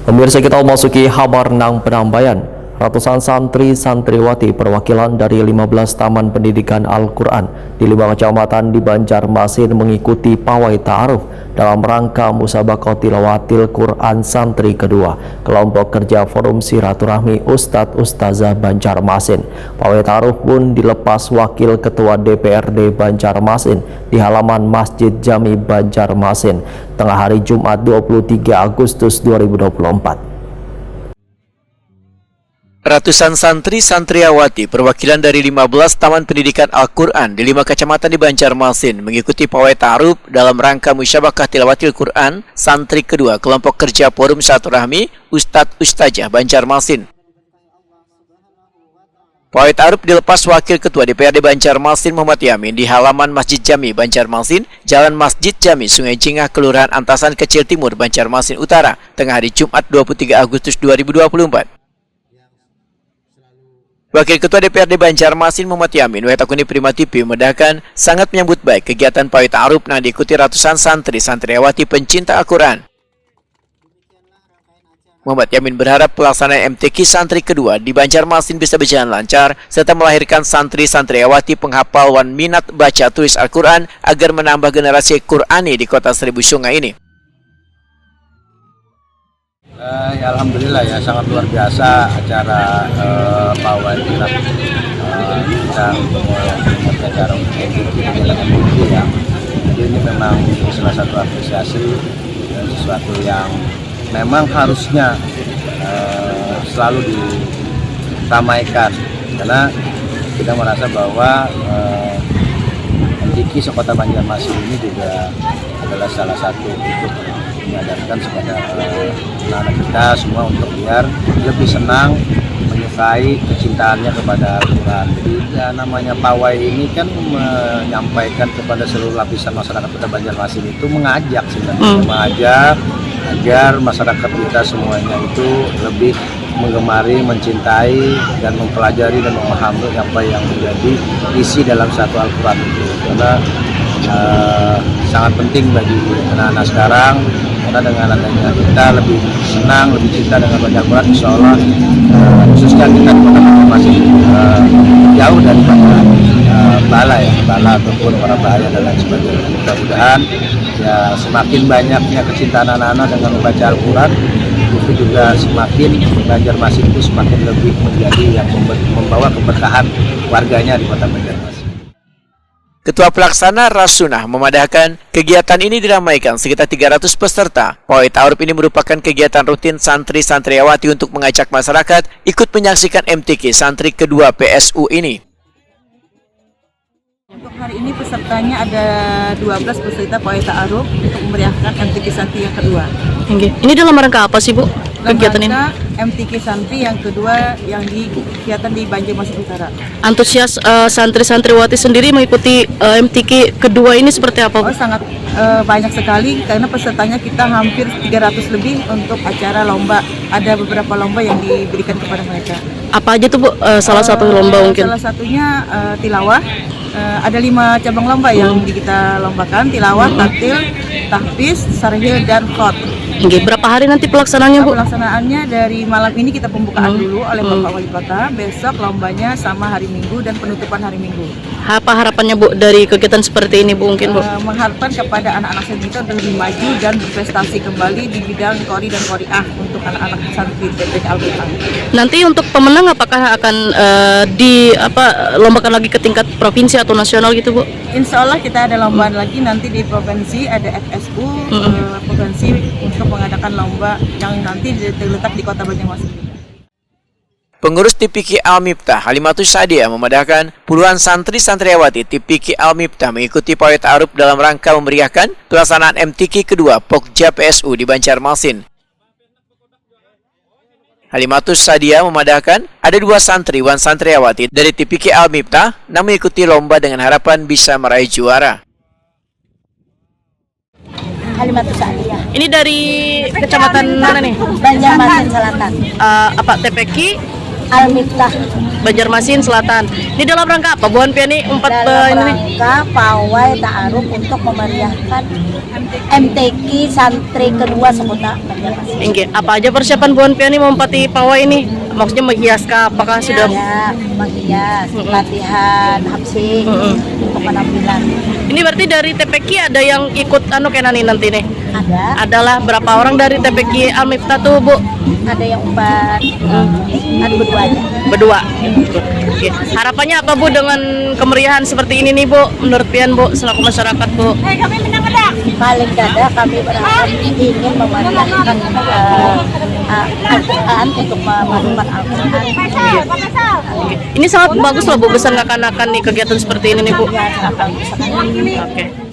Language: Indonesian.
Pemirsa, kita memasuki kabar nang penambayan. Ratusan santri santriwati perwakilan dari 15 taman pendidikan Al-Quran di 5 kecamatan di Banjarmasin mengikuti pawai ta'aruf dalam rangka musabaqah tilawatil Quran santri kedua kelompok kerja Forum Silaturahmi Ustadz Ustazah Banjarmasin. Pawai ta'aruf pun dilepas Wakil Ketua DPRD Banjarmasin di halaman Masjid Jami Banjarmasin tengah hari Jumat 23 Agustus 2024. Ratusan santri-santriawati perwakilan dari 15 taman pendidikan Al-Quran di 5 kecamatan di Banjarmasin mengikuti pawai ta'aruf dalam rangka musyabakah tilawatil Quran santri kedua kelompok kerja Forum Silaturahmi Ustadz Ustazah Banjarmasin. Pawai ta'aruf dilepas Wakil Ketua DPRD Banjarmasin Muhammad Yamin di halaman Masjid Jami Banjarmasin, Jalan Masjid Jami, Sungai Jingah, Kelurahan Antasan Kecil Timur, Banjarmasin Utara, tengah hari Jumat 23 Agustus 2024. Wakil Ketua DPRD Banjarmasin Muhammad Yamin Wetakuni Prima TV memedahkan sangat menyambut baik kegiatan pawai ta'aruf yang diikuti ratusan santri-santriawati pencinta Al-Quran. Muhammad Yamin berharap pelaksanaan MTQ santri kedua di Banjarmasin bisa berjalan lancar serta melahirkan santri-santriawati penghafal minat baca tulis Al-Quran agar menambah generasi Qurani di kota Seribu Sungai ini. Ya, alhamdulillah ya, sangat luar biasa acara pawai kirap kita acara MTQ ya. Jadi ini memang salah satu apresiasi dan sesuatu yang memang harusnya selalu diramaikan karena kita merasa bahwa MTQ sekota Banjarmasin ini juga adalah salah satu untuk menyadarkan kepada anak-anak kita semua untuk biar lebih senang menyukai kecintaannya kepada Al-Quran. Jadi ya, namanya pawai ini kan menyampaikan kepada seluruh lapisan masyarakat Kota Banjarmasin itu mengajak sebenarnya, mengajak agar masyarakat kita semuanya itu lebih menggemari, mencintai dan mempelajari dan memahami apa yang menjadi isi dalam satu Al-Quran itu. Karena sangat penting bagi anak-anak sekarang, karena dengan adanya kita lebih senang, lebih cinta dengan baca Al-Quran, insya Allah khususnya kita di Kota Banjarmasin jauh daripada bala ataupun para bahaya dan lain sebagainya. Mudah-mudahan ya semakin banyaknya kecintaan anak-anak dengan membaca Al-Quran, itu juga semakin Banjarmasin itu semakin lebih menjadi yang membawa keberkahan warganya di Kota Banjarmasin. Ketua Pelaksana Rasunah memadahkan kegiatan ini diramaikan sekitar 300 peserta. Pawai ta'aruf ini merupakan kegiatan rutin santri-santriawati untuk mengajak masyarakat ikut menyaksikan MTQ santri kedua PSU ini. Untuk hari ini pesertanya ada 12 peserta pawai ta'aruf untuk memeriahkan MTQ santri yang kedua. Ini dalam rangka apa sih, Bu? Kegiatan ini? MTQ santri yang kedua yang kegiatan di Banjarmasin Utara. Antusias santri-santriwati sendiri mengikuti MTQ kedua ini seperti apa, Bu? Oh, sangat banyak sekali karena pesertanya kita hampir 300 lebih untuk acara lomba. Ada beberapa lomba yang diberikan kepada mereka. Apa aja tuh, Bu? Salah satu lomba mungkin? Salah satunya tilawah. Ada 5 cabang lomba yang kita lombakan: tilawah, tartil, tahfiz, sarhil, dan khot. Berapa hari nanti pelaksanaannya, Bu? Pelaksanaannya dari malam ini kita pembukaan dulu oleh Bapak Wali Kota. Besok lombanya sama hari Minggu dan penutupan hari Minggu. Apa harapannya, Bu, dari kegiatan seperti ini, Bu, mungkin, Bu? Mengharapkan kepada anak-anak santri kita untuk lebih maju dan berprestasi kembali di bidang Qori dan Qoriah untuk anak-anak santri TPK Al-Quran. Nanti untuk pemenang apakah akan dilombakan lagi ke tingkat provinsi atau nasional gitu, Bu? Insya Allah kita ada lombaan lagi nanti di provinsi, ada FSU provinsi untuk mengadakan lomba yang nanti terletak di Kota Banjarmasin. Pengurus TPQ Al-Miftah Halimatus Sadiah memadahkan puluhan santri-santriawati TPQ Al-Miftah mengikuti pawai ta'aruf dalam rangka memeriahkan pelaksanaan MTQ kedua Pokja PSU di Banjarmasin. Halimatus Sadiah memadahkan ada 2 santriwan santriawati dari TPQ Al-Miftah yang mengikuti lomba dengan harapan bisa meraih juara. Halimatus Sadiah. Ini dari kecamatan mana nih? Banjarmasin Selatan. Apa TPQ Al-Miftah. Banjarmasin Selatan. Ini dalam rangka apa Bu Hanfia nih Dalam ini? rangka pawai ta'aruf untuk memeriahkan MTQ santri kedua sekota Banjarmasin. Inggih, apa aja persiapan Bu Hanfia nih mempati pawai ini? Maksudnya menghiaskah? Apakah sudah Ya, menghias, latihan, hamsing, untuk penampilan. ini berarti dari TPQ ada yang ikut kenani nanti nih? Ada, Adalah berapa orang dari TPQ Al-Miftah tuh Bu? ada yang 4, ada berdua aja. Berdua. Oke. Harapannya apa Bu dengan kemeriahan seperti ini nih Bu? Menurut pian Bu selaku masyarakat Bu? Paling tidak kami berharap ingin memeriahkan Al-Quran untuk memadukan Al-Quran. Ini sangat bagus loh Bu, besar akan nih kegiatan seperti ini nih Bu. Ya, sangat bagus sekali. Oke.